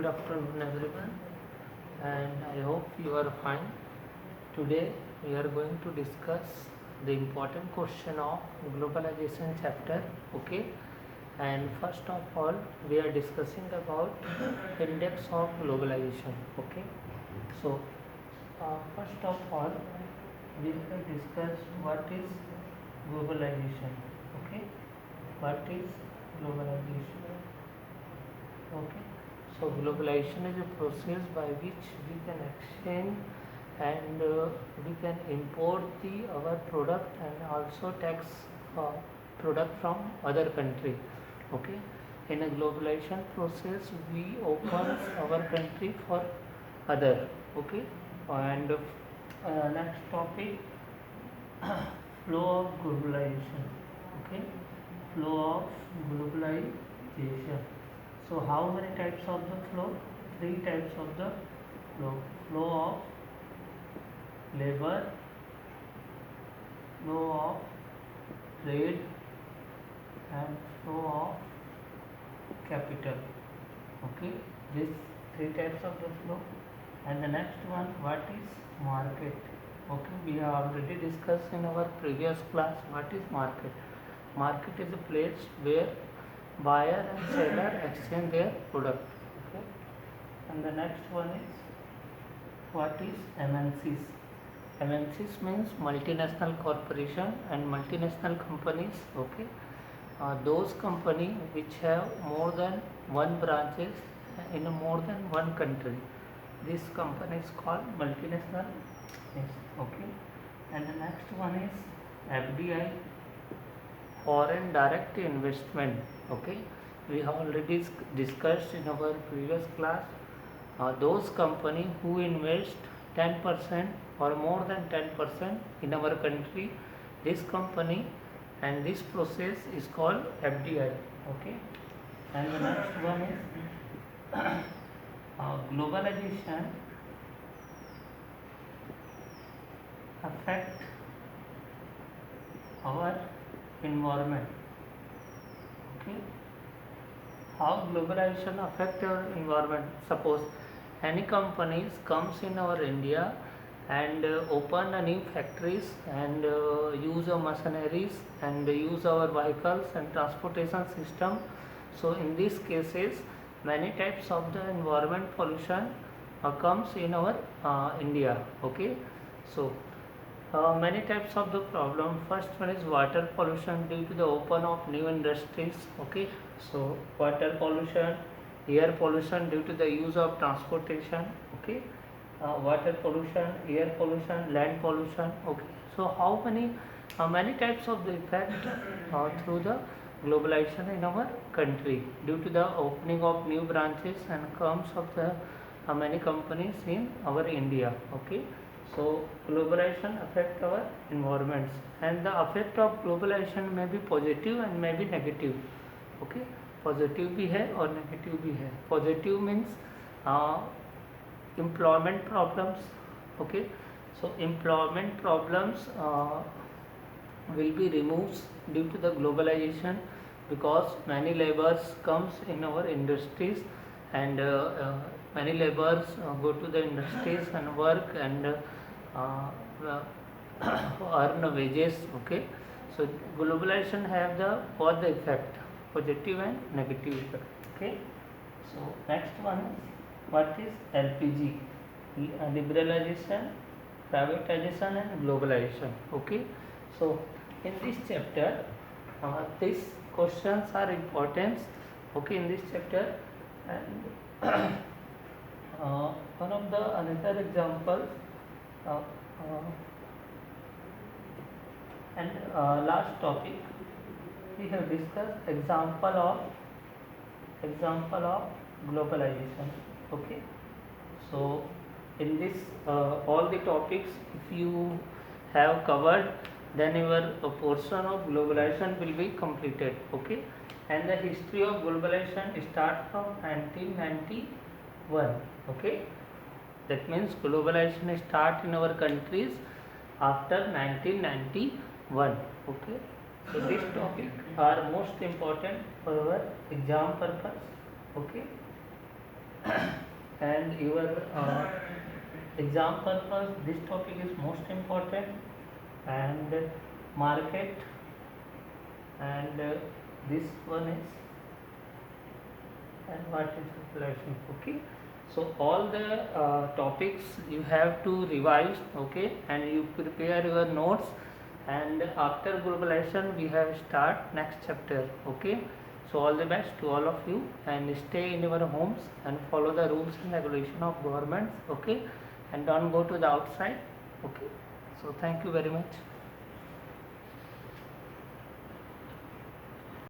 Good afternoon everyone, and I hope you are fine. Today we are going to discuss the important question of globalization chapter. Okay, and first of all we are discussing about index of globalization. Okay, so first of all we will discuss what is globalization. Okay, what is globalization? Okay, so globalization is a process by which we can exchange and we can import our product and also tax uh, product from other country. Okay, in a globalization process we open our country for other. Okay, and next topic, flow of globalization. Okay, flow of globalization. So how many types of the flow? Three types of the flow. Flow of labor, flow of trade, and flow of capital. Okay, these three types of the flow. And the next one, what is market? Okay, we have already discussed in our previous class what is market. Market is a place where buyer and seller exchange their product. Okay, and the next one is what is MNCs. MNCs means multinational corporation and multinational companies. Okay, those company which have more than one branches in more than one country. This company is called multinational. Yes. Okay, and the next one is FDI, foreign direct investment. Okay, we have already discussed in our previous class those company who invest 10% or more than 10% in our country, this company, and this process is called FDI. Okay, and the next one is globalization affect our environment. Okay, how globalization affect our environment? Suppose any companies comes in our India and open a new factories and use our machineries and use our vehicles and transportation system. So in these cases many types of the environment pollution comes in our India. Okay, so many types of the problem. First one is water pollution due to the open of new industries. Okay, so water pollution, air pollution due to the use of transportation. Okay, water pollution, air pollution, land pollution. Okay, so many types of the effect through the globalization in our country due to the opening of new branches and comes of the many companies in our India. Okay, so globalization affect our environments, and the effect of globalization may be positive and may be negative. Okay, positive भी है और negative भी है. Positive means employment problems. Okay, so employment problems will be removed due to the globalization because many laborers comes in our industries and many laborers go to the industries and work and earn wages. Okay, so globalization have the both the effect, positive and negative effect. Okay, so next one is what is LPG, liberalization, privatization and globalization. Okay, so in this chapter these questions are important. Okay, in this chapter, and one of the another examples uh, uh, and last topic we have discussed example of globalization. Okay, so in this all the topics if you have covered, then your portion of globalization will be completed. Okay, and the history of globalization start from 1991. Okay, that means globalization start in our countries after 1991. Okay, so this topic are most important for our exam purpose. Okay, and your exam purpose, this topic is most important, and market, and this one is, and what is population. Okay, so all the topics you have to revise, okay, and you prepare your notes, and after globalization we have start next chapter. Okay, so all the best to all of you, and stay in your homes and follow the rules and regulation of governments. Okay, and don't go to the outside. Okay, so thank you very much.